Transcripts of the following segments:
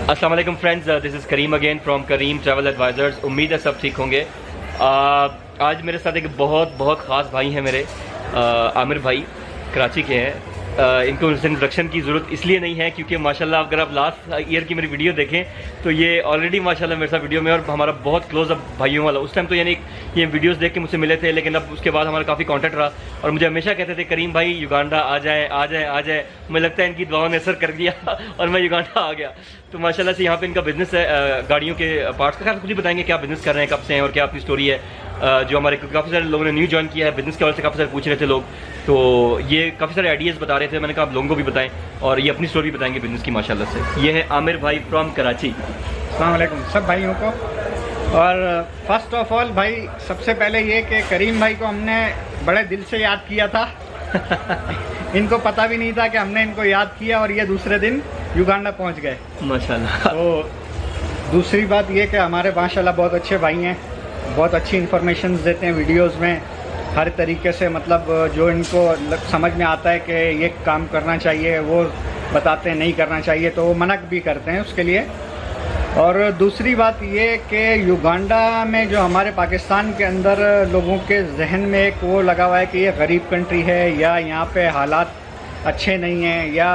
अस्सलाम वालेकुम friends, this is Karim again from Karim travel advisors. उम्मीद है सब ठीक होंगे। आज मेरे साथ एक बहुत ख़ास भाई हैं मेरे, आमिर भाई, कराची के हैं। इनको इंट्रोडक्शन की ज़रूरत इसलिए नहीं है क्योंकि माशाल्लाह अगर आप लास्ट ईयर की मेरी वीडियो देखें तो ये ऑलरेडी माशाल्लाह मेरे साथ वीडियो में और हमारा बहुत क्लोज अप भाइयों वाला। उस टाइम तो यानी ये वीडियोस देख के मुझसे मिले थे, लेकिन अब उसके बाद हमारा काफ़ी कांटेक्ट रहा और मुझे हमेशा कहते थे करीम भाई युगांडा आ जाए आ जाए आ जाए। मुझे लगता है इनकी दुआओं ने असर कर दिया और मैं युगांडा आ गया। तो माशाल्लाह से यहाँ पे इनका बिज़नेस है गाड़ियों के पार्ट्स का। खुद ही बताएंगे क्या बिज़नेस कर रहे हैं, कब से हैं और क्या अपनी स्टोरी है। जो हमारे काफ़ी सारे लोगों ने न्यू ज्वाइन किया है बिज़नेस के हवाले से, काफ़ी सारे पूछ रहे थे लोग, तो ये काफ़ी सारे आइडियाज़ बता रहे थे। मैंने कहा आप लोगों को भी बताएं और ये अपनी स्टोरी बताएंगे बिज़नेस की माशाल्लाह से। ये है आमिर भाई फ्रॉम कराची। अस्सलाम वालेकुम सब भाइयों को। और फर्स्ट ऑफ ऑल भाई सबसे पहले ये कि करीम भाई को हमने बड़े दिल से याद किया था इनको पता भी नहीं था कि हमने इनको याद किया और ये दूसरे दिन युगांडा पहुंच गए माशाल्लाह। तो दूसरी बात ये कि हमारे माशाल्लाह बहुत अच्छे भाई हैं, बहुत अच्छी इन्फॉर्मेशन देते हैं वीडियोस में हर तरीके से। मतलब जो इनको समझ में आता है कि ये काम करना चाहिए वो बताते हैं, नहीं करना चाहिए तो वो मना भी करते हैं उसके लिए। और दूसरी बात ये कि युगांडा में जो हमारे पाकिस्तान के अंदर लोगों के जहन में एक वो लगा हुआ है कि ये गरीब कंट्री है या यहाँ पे हालात अच्छे नहीं हैं या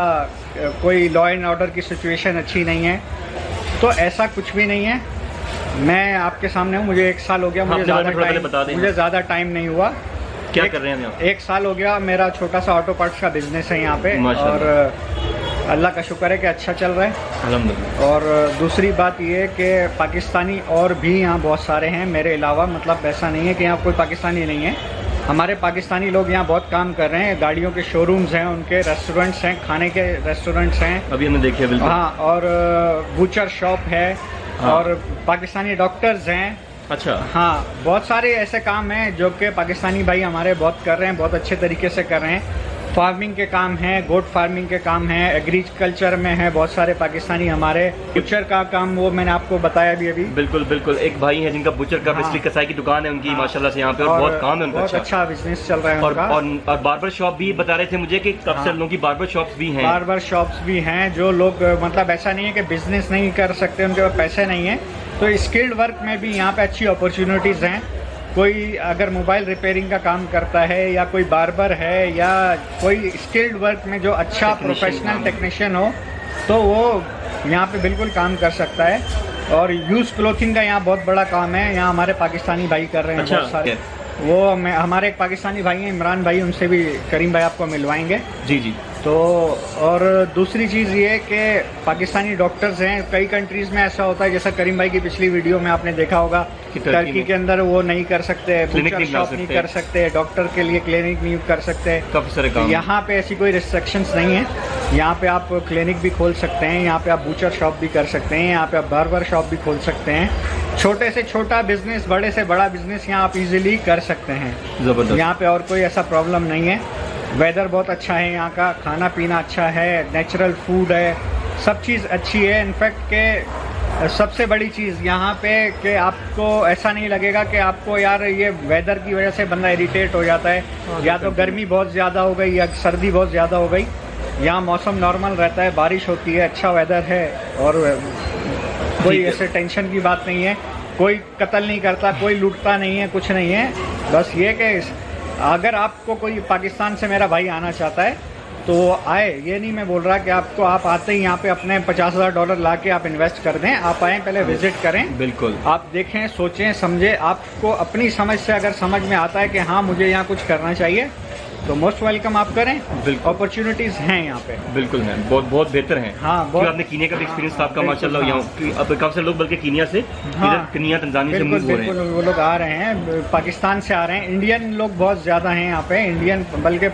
कोई लॉ एंड ऑर्डर की सिचुएशन अच्छी नहीं है, तो ऐसा कुछ भी नहीं है। मैं आपके सामने हूँ, मुझे 1 साल हो गया, मुझे ज़्यादा टाइम नहीं हुआ। क्या कर रहे हैं यहाँ? 1 साल हो गया। मेरा छोटा सा ऑटो पार्ट्स का बिजनेस है यहाँ पे और अल्लाह का शुक्र है कि अच्छा चल रहा है अल्हम्दुलिल्लाह। और दूसरी बात ये है कि पाकिस्तानी और भी यहाँ बहुत सारे हैं मेरे अलावा। मतलब ऐसा नहीं है कि यहाँ कोई पाकिस्तानी नहीं है, हमारे पाकिस्तानी लोग यहाँ बहुत काम कर रहे हैं। गाड़ियों के शोरूम्स हैं, उनके रेस्टोरेंट्स हैं, खाने के रेस्टोरेंट्स हैं, अभी हमने देखे बिल्कुल। हाँ, और बूचर शॉप है, हाँ। और पाकिस्तानी डॉक्टर्स हैं। अच्छा, हाँ, बहुत सारे ऐसे काम हैं जो कि पाकिस्तानी भाई हमारे बहुत कर रहे हैं, बहुत अच्छे तरीके से कर रहे हैं। फार्मिंग के काम हैं, गोट फार्मिंग के काम हैं, एग्रीकल्चर में है बहुत सारे पाकिस्तानी हमारे। बुचर का काम वो मैंने आपको बताया भी अभी। बिल्कुल बिल्कुल। एक भाई है जिनका बुचर का बिस्ली कसाई की दुकान है उनकी, हाँ। माशाल्लाह से यहाँ पे और बहुत काम है उनका, बहुत अच्छा बिजनेस चल रहा है उनका। और बार्बर शॉप भी बता रहे थे मुझे कि काफी सारे लोगों की बार्बर शॉप्स भी हैं। बार्बर शॉप्स भी हैं जो लोग, मतलब ऐसा नहीं है कि बिजनेस नहीं कर सकते, उनके पास पैसे नहीं है, तो स्किल्ड वर्क में भी यहाँ पे अच्छी अपॉर्चुनिटीज़ हैं। कोई अगर मोबाइल रिपेयरिंग का काम करता है या कोई बार्बर है या कोई स्किल्ड वर्क में जो अच्छा प्रोफेशनल टेक्नीशियन हो तो वो यहाँ पे बिल्कुल काम कर सकता है। और यूज़ क्लोथिंग का यहाँ बहुत बड़ा काम है, यहाँ हमारे पाकिस्तानी भाई कर रहे हैं। अच्छा, बहुत सारे वो हमारे एक पाकिस्तानी भाई हैं इमरान भाई, उनसे भी करीम भाई आपको मिलवाएंगे। जी जी। तो और दूसरी चीज़ ये कि पाकिस्तानी डॉक्टर्स हैं, कई कंट्रीज़ में ऐसा होता है जैसा करीम भाई की पिछली वीडियो में आपने देखा होगा कि टर्की के अंदर वो नहीं कर सकते, बुचर शॉप नहीं कर सकते, डॉक्टर के लिए क्लिनिक नहीं कर सकते। काफ़ी सारे काम। यहाँ पे ऐसी कोई रिस्ट्रिक्शंस नहीं है, यहाँ पे आप क्लिनिक भी खोल सकते हैं, यहाँ पे आप बूचर शॉप भी कर सकते हैं, यहाँ पे आप बार्बर शॉप भी खोल सकते हैं। छोटे से छोटा बिजनेस, बड़े से बड़ा बिजनेस यहाँ आप इजीली कर सकते हैं। ज़बरदस्त। यहाँ पे और कोई ऐसा प्रॉब्लम नहीं है। वेदर बहुत अच्छा है यहाँ का, खाना पीना अच्छा है, नेचुरल फूड है, सब चीज़ अच्छी है। इनफैक्ट के सबसे बड़ी चीज़ यहाँ पे कि आपको ऐसा नहीं लगेगा कि आपको यार ये वेदर की वजह से बंदा इरिटेट हो जाता है, या तो गर्मी बहुत ज़्यादा हो गई या सर्दी बहुत ज़्यादा हो गई। यहाँ मौसम नॉर्मल रहता है, बारिश होती है, अच्छा वेदर है और कोई ऐसे टेंशन की बात नहीं है। कोई कत्ल नहीं करता, कोई लूटता नहीं है, कुछ नहीं है। बस ये कि अगर आपको कोई पाकिस्तान से मेरा भाई आना चाहता है तो आए, ये नहीं मैं बोल रहा कि आपको आप आते ही यहाँ पे अपने $50,000 ला के आप इन्वेस्ट कर दें। आप आएँ, पहले विजिट करें, बिल्कुल आप देखें, सोचें, समझें। आपको अपनी समझ से अगर समझ में आता है कि हाँ मुझे यहाँ कुछ करना चाहिए तो मोस्ट वेलकम आप करें। बिल्कुल अपॉर्चुनिटीज़ हैं यहाँ पे, बिल्कुल हैं, बहुत बहुत बेहतर हैं। हाँ, बहुत। आपने कीनिया का भी एक्सपीरियंस था आपका माशाल्लाह। यहाँ अब काफ़ी सारे लोग बल्कि कीनिया से, कीनिया तंजानिया से मूव हो रहे हैं, वो लोग आ रहे हैं, पाकिस्तान से आ रहे हैं। इंडियन लोग बहुत ज़्यादा हैं यहाँ पे, इंडियन बल्कि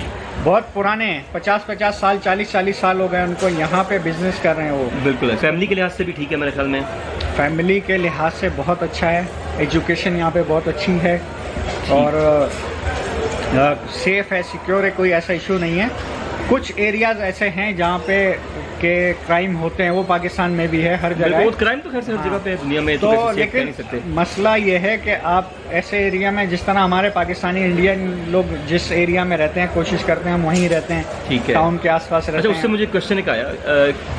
बहुत पुराने हैं, 50-50 साल, 40-40 साल हो गए उनको यहाँ पे बिजनेस कर रहे हैं वो। बिल्कुल है। फैमिली के लिहाज से भी ठीक है मेरे ख्याल में, फैमिली के लिहाज से बहुत अच्छा है। एजुकेशन यहाँ पे बहुत अच्छी है और सेफ है, सिक्योर है, कोई ऐसा इशू नहीं है। कुछ एरियाज़ ऐसे हैं जहाँ पे के क्राइम होते हैं वो पाकिस्तान में भी है, हर जगह है। क्राइम तो खैर से हर जगह पे है दुनिया में, तो कैसे check कर लेकिन नहीं सकते। मसला ये है कि आप ऐसे एरिया में, जिस तरह हमारे पाकिस्तानी इंडियन लोग जिस एरिया में रहते हैं कोशिश करते हैं हम वहीं रहते हैं, ठीक है, टाउन के आसपास रहते अच्छा, हैं। उससे मुझे क्वेश्चन एक आया,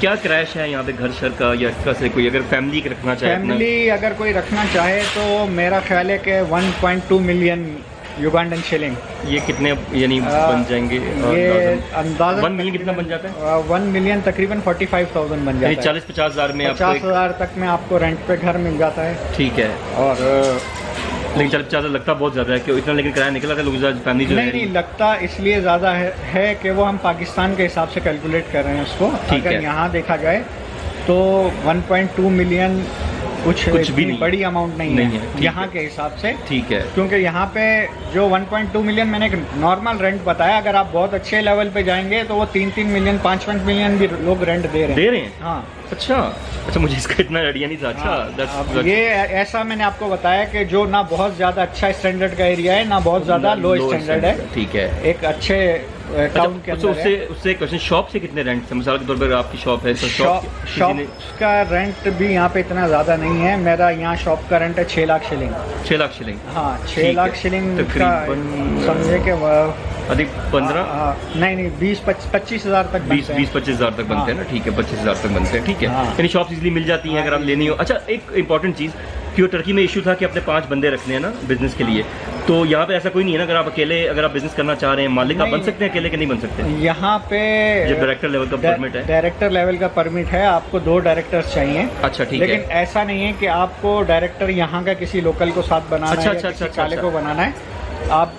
क्या क्रैश है यहाँ पे घर शर का, या इस तरह से कोई अगर फैमिली रखना चाहे अपना? फैमिली अगर कोई रखना चाहे तो मेरा ख्याल है कि 1.2 मिलियन युगांडन शिलिंग, ये कितने यानी बन जाएंगे? ये अंदाजा 1 मिलियन कितना बन जाता है? 1 मिलियन तकरीबन 45,000 बन जाता है। 40-50 हज़ार में आपको 50,000 तक में आपको रेंट पे घर मिल जाता है। ठीक है, और लेकिन 40-50 लगता बहुत ज़्यादा है कि इतना, लेकिन किराया निकला था लोग फैमिली जो नहीं लगता इसलिए ज़्यादा है कि वो हम पाकिस्तान के हिसाब से कैलकुलेट कर रहे हैं उसको। ठीक अगर है। यहाँ देखा जाए तो 1.2 मिलियन कुछ भी नहीं, बड़ी अमाउंट नहीं है, है ठीक यहाँ है। के हिसाब से। ठीक है, क्योंकि यहाँ पे जो 1.2 मिलियन मैंने एक नॉर्मल रेंट बताया, अगर आप बहुत अच्छे लेवल पे जाएंगे तो वो 3-3 मिलियन 5-5 मिलियन भी लोग रेंट दे रहे हैं। हाँ, अच्छा, मुझे इसका इतना आइडिया नहीं था। अच्छा, अब ये ऐसा मैंने आपको बताया कि जो ना बहुत ज़्यादा अच्छा स्टैंडर्ड का एरिया है ना बहुत ज़्यादा लो स्टैंडर्ड है। ठीक है, एक अच्छे टाउन के अंदर है। उससे क्वेश्चन, शॉप से कितने रेंट से, मिसाल के तौर पर आपकी शॉप है तो शॉप का रेंट भी यहाँ पे इतना ज़्यादा नहीं है। मेरा यहाँ शॉप का रेंट है 6 लाख शिलिंग। 6 लाख शिलिंग? हाँ, 6 लाख शिलिंग का समझे कि अधिक 15 नहीं 20-25 हज़ार तक 20-25 हज़ार तक बनते हैं ना। ठीक है, 25 हज़ार तक बनते हैं। ठीक है, यानी शॉप इजीली मिल जाती है अगर आप लेनी हो। अच्छा, एक इंपॉर्टेंट चीज़ कि टर्की में इशू था कि अपने 5 बंदे रखने हैं ना बिजनेस के लिए, तो यहाँ पे ऐसा कोई नहीं है ना? अगर आप अकेले अगर आप बिजनेस करना चाह रहे हैं, मालिक आप बन सकते हैं अकेले, के नहीं बन सकते? यहाँ पे जब डायरेक्टर लेवल का परमिट है, डायरेक्टर लेवल का परमिट है, आपको 2 डायरेक्टर्स चाहिए। अच्छा, ठीक है, लेकिन ऐसा नहीं है कि आपको डायरेक्टर यहाँ का किसी लोकल को साथ बनाना है या किसी काले को बनाना है। आप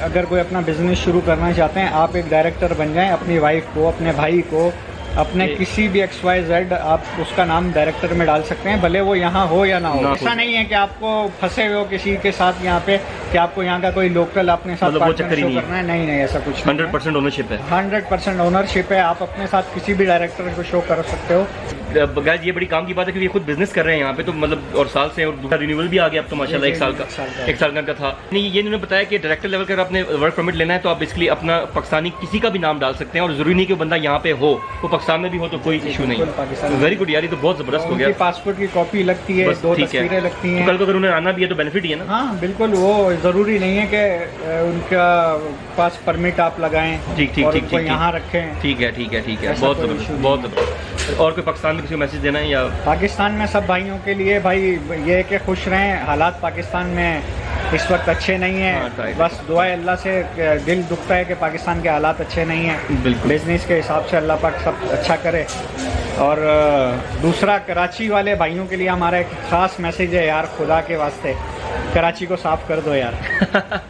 अगर कोई अपना बिजनेस शुरू करना चाहते हैं, आप एक डायरेक्टर बन जाएं, अपनी वाइफ को, अपने भाई को, अपने किसी भी XYZ आप उसका नाम डायरेक्टर में डाल सकते हैं, भले वो यहाँ हो या ना हो। ऐसा नहीं है कि आपको फंसे हुए हो किसी के साथ यहाँ पे कि आपको यहाँ का कोई लोकल अपने साथ पार्टनर शो करना है। नहीं, ऐसा कुछ 100% ओनरशिप है। 100% ओनरशिप है। आप अपने साथ किसी भी डायरेक्टर को शो कर सकते हो। गाइस, ये बड़ी काम की बात है कि ये खुद बिजनेस कर रहे हैं यहाँ पे, तो मतलब और साल से, और दूसरा रिन्यूअल भी आ गया अब तो माशाल्लाह, 1 साल का था। नहीं, ये इन्होंने बताया कि डायरेक्टर लेवल का अगर आपने वर्क परमिट लेना है तो आप बेसिकली अपना पाकिस्तानी किसी का भी नाम डाल सकते हैं, और जरूरी नहीं कि बंदा यहाँ पे हो, वो पाकिस्तान में भी हो तो कोई इशू नहीं। वेरी गुड यार, ये तो बहुत जबरदस्त हो गया। पासपोर्ट की कॉपी लगती है, 2 तस्वीरें लगती हैं। कल को अगर उन्हें आना भी है तो बेनिफिट ही है ना? हाँ बिल्कुल, वो जरूरी नहीं है कि उनका पास परमिट आप लगाएं, ठीक, यहाँ रखें। ठीक है, बहुत जबरदस्त। और कोई पाकिस्तान में किसी को मैसेज देना है? या पाकिस्तान में सब भाइयों के लिए भाई ये कि खुश रहें। हालात पाकिस्तान में इस वक्त अच्छे नहीं है, बस दुआ है अल्लाह से। दिल दुखता है कि पाकिस्तान के हालात अच्छे नहीं हैं। बिजनेस के हिसाब से अल्लाह पाक सब अच्छा करे। और दूसरा, कराची वाले भाइयों के लिए हमारा एक ख़ास मैसेज है यार, खुदा के वास्ते कराची को साफ कर दो यार।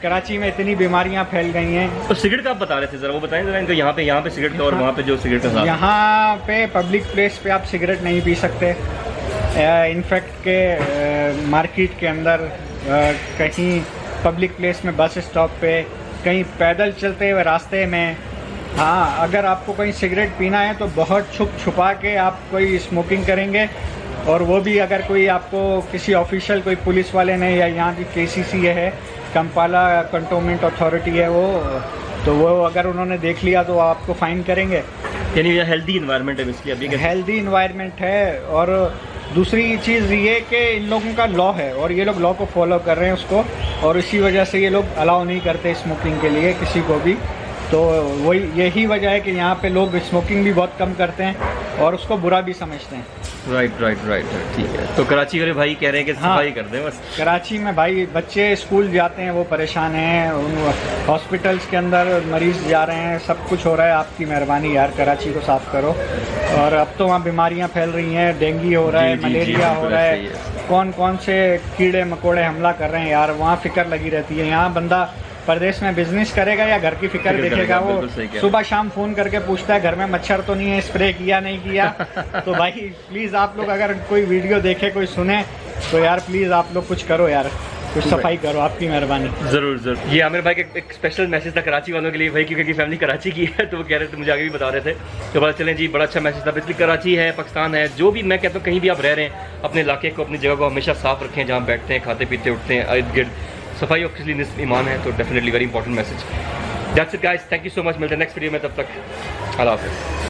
कराची में इतनी बीमारियां फैल गई हैं। तो सिगरेट का आप बता रहे थे, जरा वो बताएं जरा इनको। यहाँ पे सिगरेट का और वहाँ पे जो सिगरेट का, यहाँ पे पब्लिक प्लेस पे आप सिगरेट नहीं पी सकते। इनफैक्ट के मार्केट के अंदर, कहीं पब्लिक प्लेस में, बस स्टॉप पे, कहीं पैदल चलते हुए रास्ते में। हाँ, अगर आपको कहीं सिगरेट पीना है तो बहुत छुपा के आप कोई स्मोकिंग करेंगे, और वो भी अगर कोई आपको किसी ऑफिशियल, कोई पुलिस वाले ने, या यहाँ की KCC है, कंपाला कंटोनमेंट अथॉरिटी है वो, तो वो अगर उन्होंने देख लिया तो आपको फाइन करेंगे। यानी ये हेल्दी इन्वायरमेंट है इसलिए अभी, हेल्दी इन्वायरमेंट है। और दूसरी चीज़ ये कि इन लोगों का लॉ है और ये लोग लॉ को फॉलो कर रहे हैं उसको, और इसी वजह से ये लोग अलाउ नहीं करते स्मोकिंग के लिए किसी को भी। तो वही यही वजह है कि यहाँ पे लोग स्मोकिंग भी बहुत कम करते हैं और उसको बुरा भी समझते हैं। राइट, ठीक है। तो कराची वाले भाई कह रहे हैं कि सफाई कर दें बस। कराची में भाई बच्चे स्कूल जाते हैं, वो परेशान हैं, हॉस्पिटल्स के अंदर मरीज जा रहे हैं, सब कुछ हो रहा है। आपकी मेहरबानी यार, कराची को साफ़ करो। और अब तो वहाँ बीमारियाँ फैल रही हैं, डेंगू हो रहा है, मलेरिया हो रहा है, कौन से कीड़े मकोड़े हमला कर रहे हैं यार, वहाँ फ़िक्र लगी रहती है। यहाँ बंदा परदेश में बिजनेस करेगा या घर की फिक्र देखेगा, वो सुबह शाम फ़ोन करके पूछता है घर में मच्छर तो नहीं है, स्प्रे किया नहीं किया। तो भाई प्लीज़ आप लोग अगर कोई वीडियो देखे, कोई सुने, तो यार प्लीज़ आप लोग कुछ करो यार, कुछ सफाई करो, आपकी मेहरबानी। जरूर। ये आमिर भाई का एक स्पेशल मैसेज था कराची वालों के लिए भाई, क्योंकि फैमिली कराची की है, तो वो कह रहे थे, मुझे आगे भी बता रहे थे। तो पता चलें जी, बड़ा अच्छा मैसेज था। बेसिकली कराची है, पाकिस्तान है, जो भी मैं कहता हूँ कहीं भी आप रह रहे हैं, अपने इलाके को, अपनी जगह को हमेशा साफ़ रखें। जहाँ बैठते हैं, खाते पीते, उठते हैं, इर्द गिर्द सफाई ऑब्वियसली निस्फ ईमान है, तो definitely very important message. That's it guys, thank you so much. मिलते हैं नेक्स्ट वीडियो में, तब तक अल्लाह हाफ़िज़।